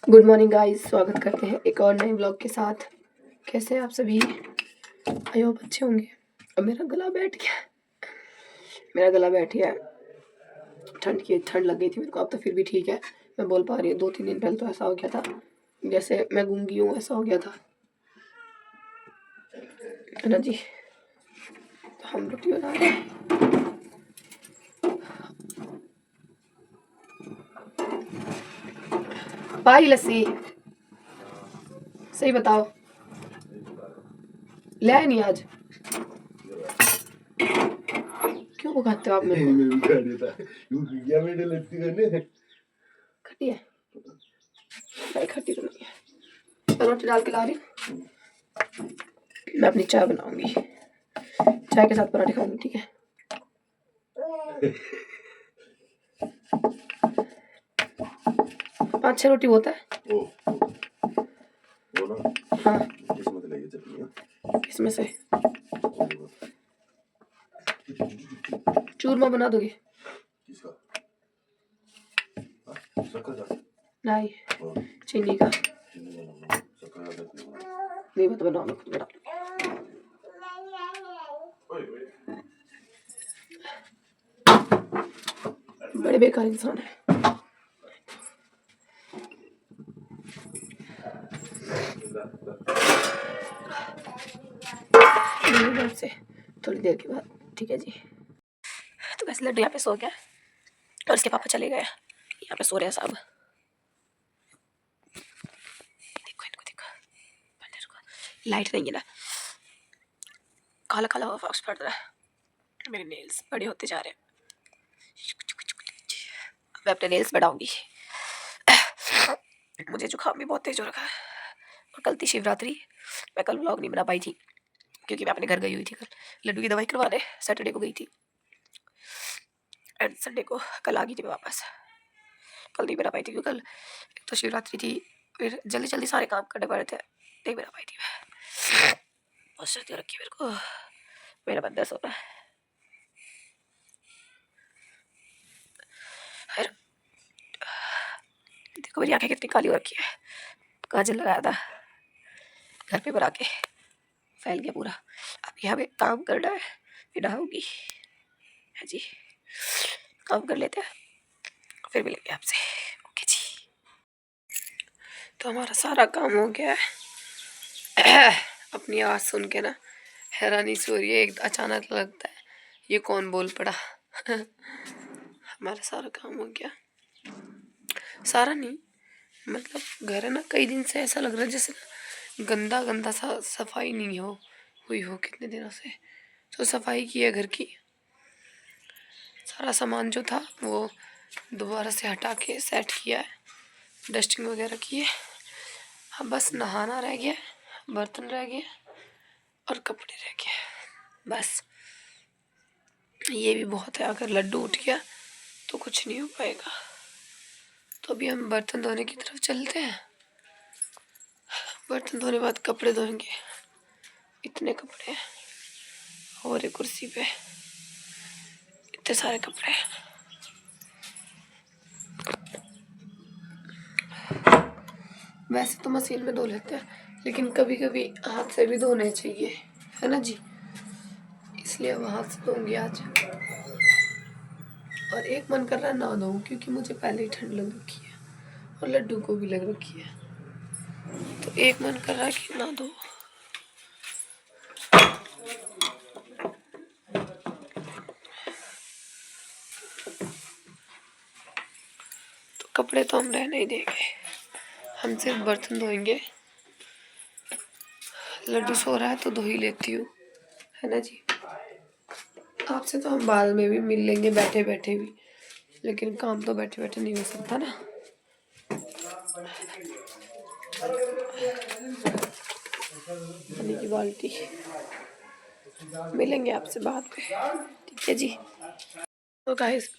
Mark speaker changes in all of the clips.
Speaker 1: Good morning guys, स्वागत करते हैं एक और नए ब्लॉग के साथ। कैसे हैं आप सभी? आई होप अच्छे होंगे। अब मेरा गला बैठ गया है। ठंड लग गई थी मेरे को, अब तो फिर भी ठीक है, मैं बोल पा रही हूँ। 2-3 दिन पहले तो ऐसा हो गया था जैसे मैं गूंगी हूँ, ऐसा हो गया था, है ना जी। तो हम रोटी बना रहे हैं। भाई लस्सी सही बताओ, ले आए नहीं आज? क्यों भगाते हो आप मेरे को? खट्टी है? नहीं खट्टी तो नहीं है। तो रोटी डाल के ला रही हूँ। मैं अपनी चाय बनाऊंगी, चाय के साथ पराठे खाऊंगी, ठीक है। 5-6 रोटी होता है। हाँ, किसमें से? चूरमा बना दोगे? नहीं, चीनी का नहीं, मैं तो बना खुद बना। बड़े बेकार इंसान है। से थोड़ी देर के बाद, ठीक है जी। तो वैसे लड्डू यहाँ पे सो गया और उसके पापा चले गए, यहाँ पे सो रहे हैं सब। देखो इनको, देखो लाइट नहीं है ना, काला काला फॉक्स पड़ रहा है। मेरे नेल्स बड़े होते जा रहे हैं, मैं अपने नेल्स बढ़ाऊंगी। मुझे जुकाम भी बहुत तेज हो रखा है और कल थी शिवरात्रि। मैं कल व्लॉग नहीं बना पाई थी क्योंकि मैं अपने घर गई हुई थी कल लड्डू की दवाई करवाने। सैटरडे को गई थी एंड संडे को कल आ गई थी मैं वापस। कल नहीं बना पाई थी क्योंकि कल एक तो शिवरात्रि थी, फिर जल्दी जल्दी सारे काम करने पड़े थे, नहीं बना पाई थी मैं। बहुत सर्दी हो रखी है मेरे को, मेरा बंदा सो रहा है। देखो मेरी आंखें कितनी काली हो रखी है, काजल लगाया था घर पे बना के, फैल गया पूरा। अब यहाँ पे काम करना है, फिर नहाऊंगी। है जी, काम कर लेते हैं फिर मिलेंगे आपसे। ओके जी, तो हमारा सारा काम हो गया है। अपनी आवाज़ सुन के ना हैरानी सी हो रही है, एक अचानक लगता है ये कौन बोल पड़ा। हमारा सारा काम हो गया, सारा नहीं मतलब घर है ना, कई दिन से ऐसा लग रहा है जैसे गंदा गंदा सा, सफाई नहीं हुई हो कितने दिनों से। तो सफाई की है घर की, सारा सामान जो था वो दोबारा से हटा के सेट किया है, डस्टिंग वगैरह की है। अब बस नहाना रह गया, बर्तन रह गए और कपड़े रह गए, बस ये भी बहुत है। अगर लड्डू उठ गया तो कुछ नहीं हो पाएगा। तो अभी हम बर्तन धोने की तरफ चलते हैं। बर्तन धोने बाद कपड़े धोएंगे, इतने कपड़े हैं और एक कुर्सी पे इतने सारे कपड़े हैं। वैसे तो मशीन में धो लेते हैं, लेकिन कभी कभी हाथ से भी धोने चाहिए, है ना जी। इसलिए अब हाथ से धोऊंगी आज। और एक मन कर रहा है ना धोऊं क्योंकि मुझे पहले ही ठंड लग रखी है और लड्डू को भी लग रखी है, तो एक मन कर रहा है कि ना धो। तो कपड़े तो हम रहने ही देंगे, हम सिर्फ बर्तन धोएंगे। लड्डू सो रहा है तो धो ही लेती हूँ, है ना जी। आपसे तो हम बाद में भी मिल लेंगे बैठे बैठे भी, लेकिन काम तो बैठे बैठे नहीं हो सकता ना। पानी की बाल्टी, मिलेंगे आपसे बाद में, ठीक है जी। तो गाइस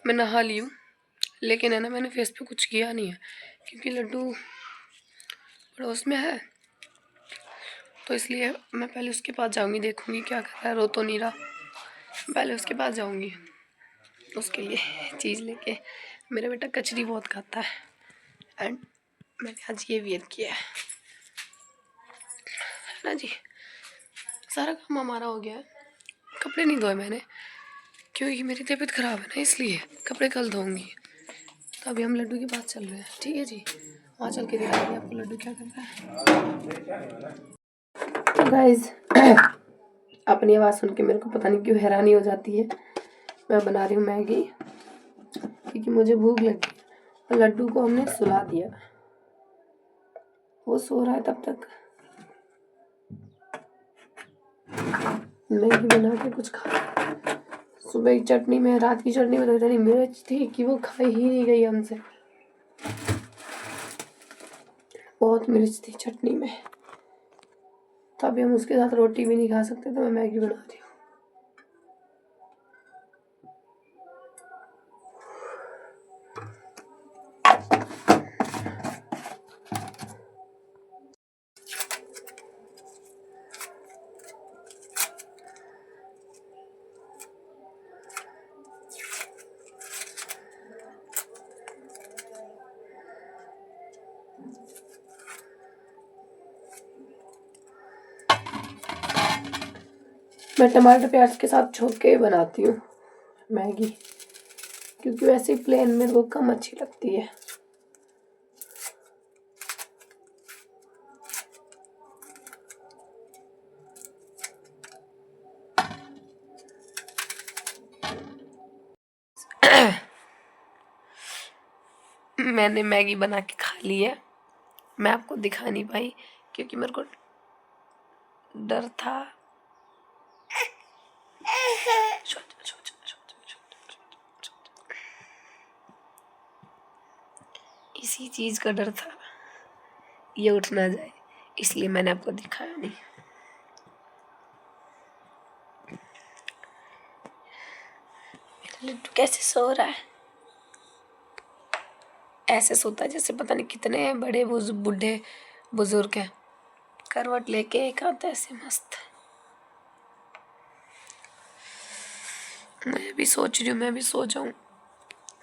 Speaker 1: मैं नहा ली हूँ, लेकिन है ना मैंने फेस पे कुछ किया नहीं है क्योंकि लड्डू पड़ोस में है, तो इसलिए मैं पहले उसके पास जाऊंगी, देखूंगी क्या कर रहा है, रो तो नहीं रहा। पहले उसके पास जाऊंगी उसके लिए चीज़ लेके। मेरा बेटा कचरी बहुत खाता है, एंड मैंने आज ये वियर किया है ना जी। सारा काम हमारा हो गया है। कपड़े नहीं धोए मैंने क्योंकि मेरी तबीयत ख़राब है ना, इसलिए कपड़े कल धोऊंगी। तो अभी हम लड्डू के पास चल रहे हैं, ठीक है जी। वहाँ चल के दिखाएंगे आपको लड्डू क्या कर रहा है। तो गाइज अपनी आवाज़ सुन के मेरे को पता नहीं क्यों हैरानी हो जाती है। मैं बना रही हूँ मैगी क्योंकि मुझे भूख लगी और लड्डू को हमने सुला दिया, वो सो रहा है तब तक मैगी बना के कुछ खा। सुबह की चटनी में, रात की चटनी में तो इतनी मिर्च थी कि वो खाई ही नहीं गई हमसे। बहुत मिर्च थी चटनी में, तो अभी हम उसके साथ रोटी भी नहीं खा सकते, तो मैं मैगी बना रही हूँ। मैं टमाटर प्याज के साथ छोंक के बनाती हूँ मैगी, क्योंकि वैसे ही प्लेन मेरे को कम अच्छी लगती है। मैंने मैगी बना के खा ली है। मैं आपको दिखा नहीं पाई क्योंकि मेरे को डर था। इसी चीज़ का डर था, ये उठ ना जाए, इसलिए मैंने आपको दिखाया नहीं। मेरा लड्डू कैसे सो रहा है, ऐसे सोता है जैसे पता नहीं कितने बड़े बूढ़े बुजुर्ग हैं, करवट लेके एक आता ऐसे मस्त। मैं भी सोच रही हूँ मैं भी सो जाऊँ,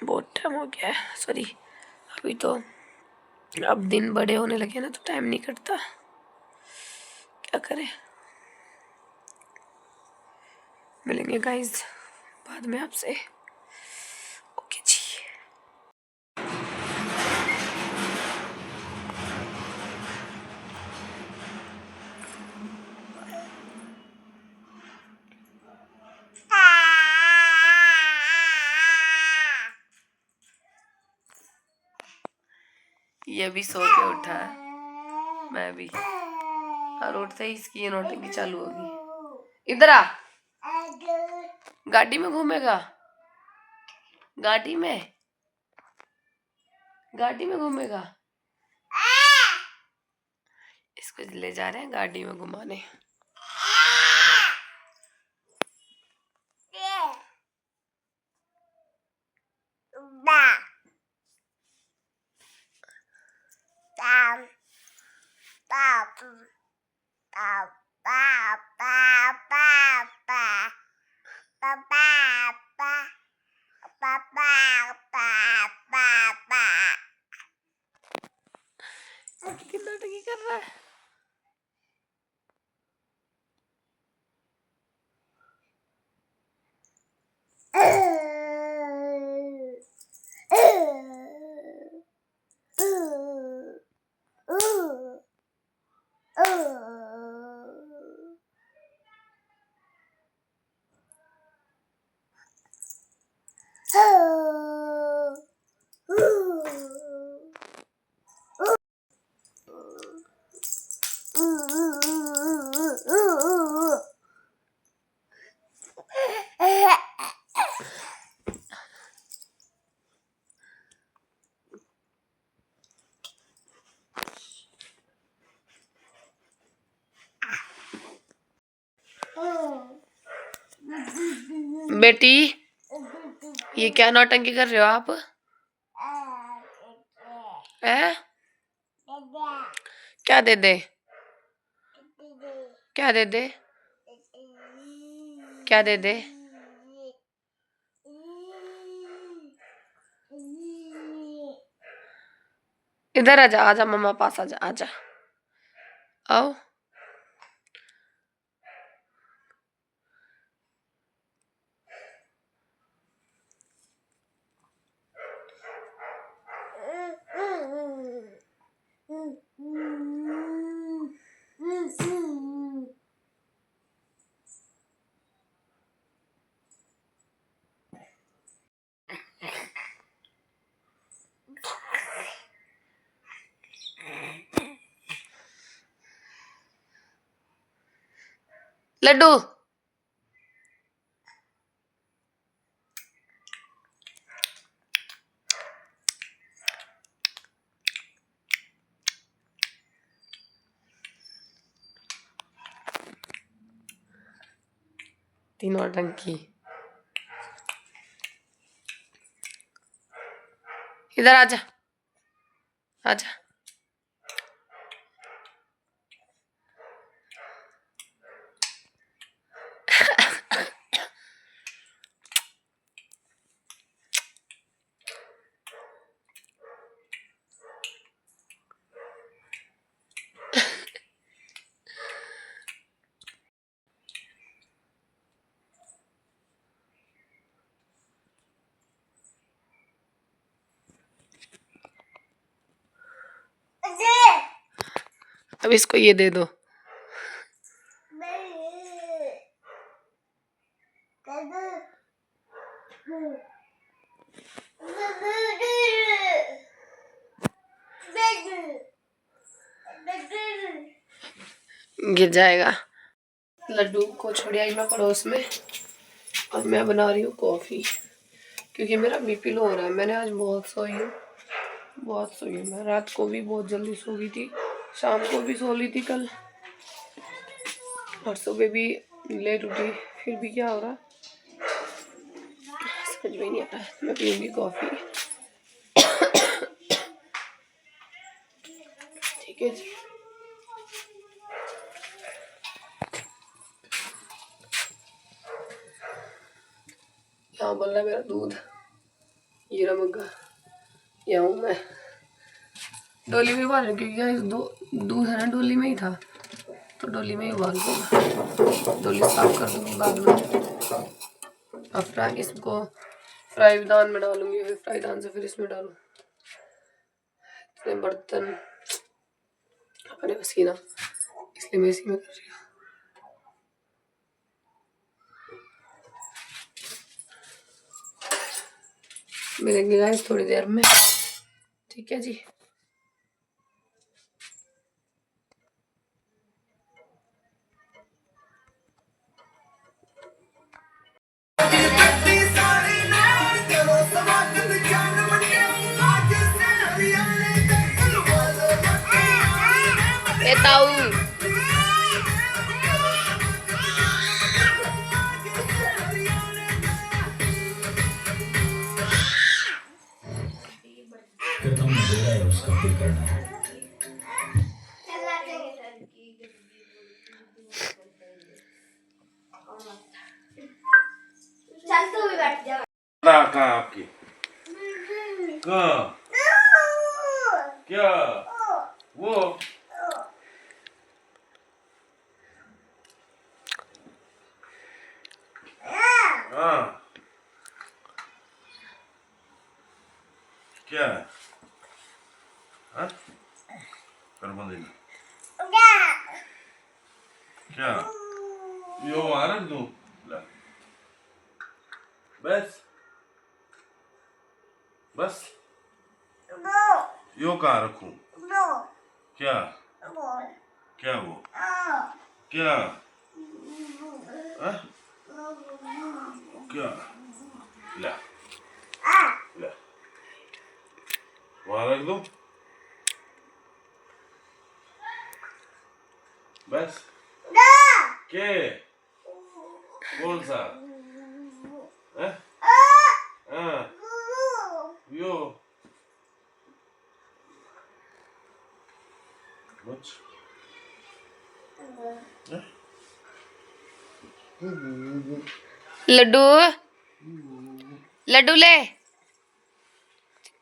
Speaker 1: बहुत टाइम हो गया है। सॉरी, अभी तो अब दिन बड़े होने लगे ना, तो टाइम नहीं कटता, क्या करें। मिलेंगे गाइस बाद में आपसे। ओके जी। ये भी सो के उठा है, मैं भी, और उठते ही इसकी ये नौटंकी चालू होगी। इधर आ, गाड़ी में घूमेगा, गाड़ी में घूमेगा। इसको ले जा रहे हैं गाड़ी में घुमाने। कितनी नौटंकी कर रहा है। बेटी, ये क्या नौटंकी कर रहे हो आप? हैं? क्या दे दे? क्या दे दे? क्या दे दे? इधर आजा, आजा मम्मा पास आजा, आजा आओ। लड्डू तीनों टंकी। इधर आजा, आजा। अब इसको ये दे दो। गिर जाएगा। लड्डू को छोड़ आई मैं पड़ोस में, और मैं बना रही हूँ कॉफी, क्योंकि मेरा बीपी लो हो रहा है। मैंने आज बहुत सोई हूँ, बहुत सोई हूँ। मैं रात को भी बहुत जल्दी सो गई थी, शाम को भी सो ली थी कल, और सुबह भी लेट उठी। फिर भी क्या हो रहा समझ में नहीं आ रहा। मैं पीऊँगी कॉफी। ठीक है जी। यहाँ बन रहा है मेरा दूध, ये रहा मग्गा। यहाँ हूँ मैं डोली में उबाल, क्योंकि दूध है ना डोली में ही था, तो डोली में ही उबाल दूँगा। डोली साफ कर दूँगी बाद में। अब इसको फ्राई दान में डालूंगी, फिर फ्राई दान से फिर इसमें डालूँ। इतने बर्तन अपने पसीना, इसलिए मैं इसी में कर रही हूँ। मिलेंगे गाइस थोड़ी देर में, ठीक है जी।
Speaker 2: फिर तुम मुझे है उसका पे करना है।
Speaker 3: चल तू भी बैठ जा।
Speaker 4: कहाँ आपकी? कहाँ? क्या? वो? हाँ। क्या है? हाँ? करबंदी क्या? यो आ रख दूँ? बस बस यो कहाँ रखूं? क्या? क्या वो? क्या? हाँ? क्या? ले ले वहाँ रख दूँ? बस के कौन सा? हाँ? हाँ यो कुछ
Speaker 1: लड्डू, लड्डू ले,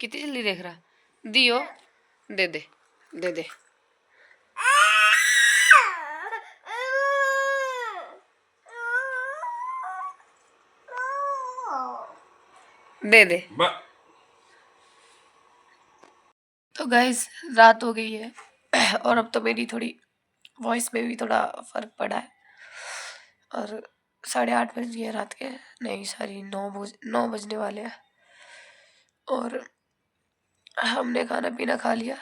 Speaker 1: कितनी जल्दी देख रहा। दियो दे दे दे दे दे दे। तो गाइस रात हो गई है और अब तो मेरी थोड़ी वॉइस में भी थोड़ा फर्क पड़ा है और 8:30 बज गए रात के, नहीं सॉरी 9 बजने वाले हैं और हमने खाना पीना खा लिया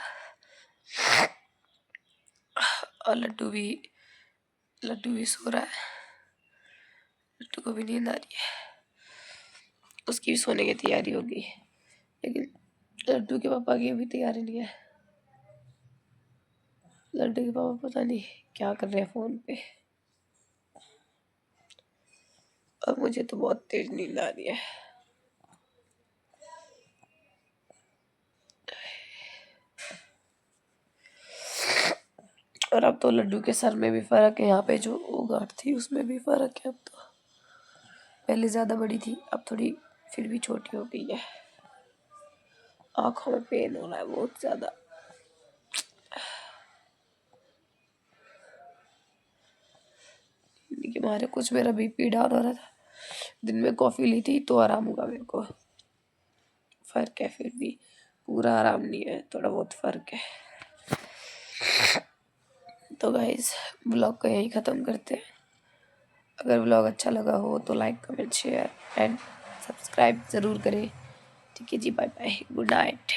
Speaker 1: और लड्डू भी सो रहा है। लड्डू को भी नींद आ रही है, उसकी भी सोने की तैयारी होगी, लेकिन लड्डू के पापा की अभी तैयारी नहीं है। लड्डू के पापा पता नहीं क्या कर रहे हैं फोन पे। अब मुझे तो बहुत तेज नींद आ रही है। और अब तो लड्डू के सर में भी फर्क है, यहाँ पे जो वो गांठ थी उसमें भी फर्क है। अब तो पहले ज्यादा बड़ी थी, अब थोड़ी फिर भी छोटी हो गई है। आंखों में पेन हो रहा है बहुत ज्यादा। के मारे कुछ मेरा बीपी डाउन हो रहा था, दिन में कॉफी ली थी तो आराम हुआ मेरे को। फर्क है, फिर भी पूरा आराम नहीं है, थोड़ा बहुत फर्क है। तो गाइस ब्लॉग को यहीं ख़त्म करते हैं। अगर ब्लॉग अच्छा लगा हो तो like comment share and subscribe ज़रूर करें। ठीक है जी, बाय बाय, गुड नाइट।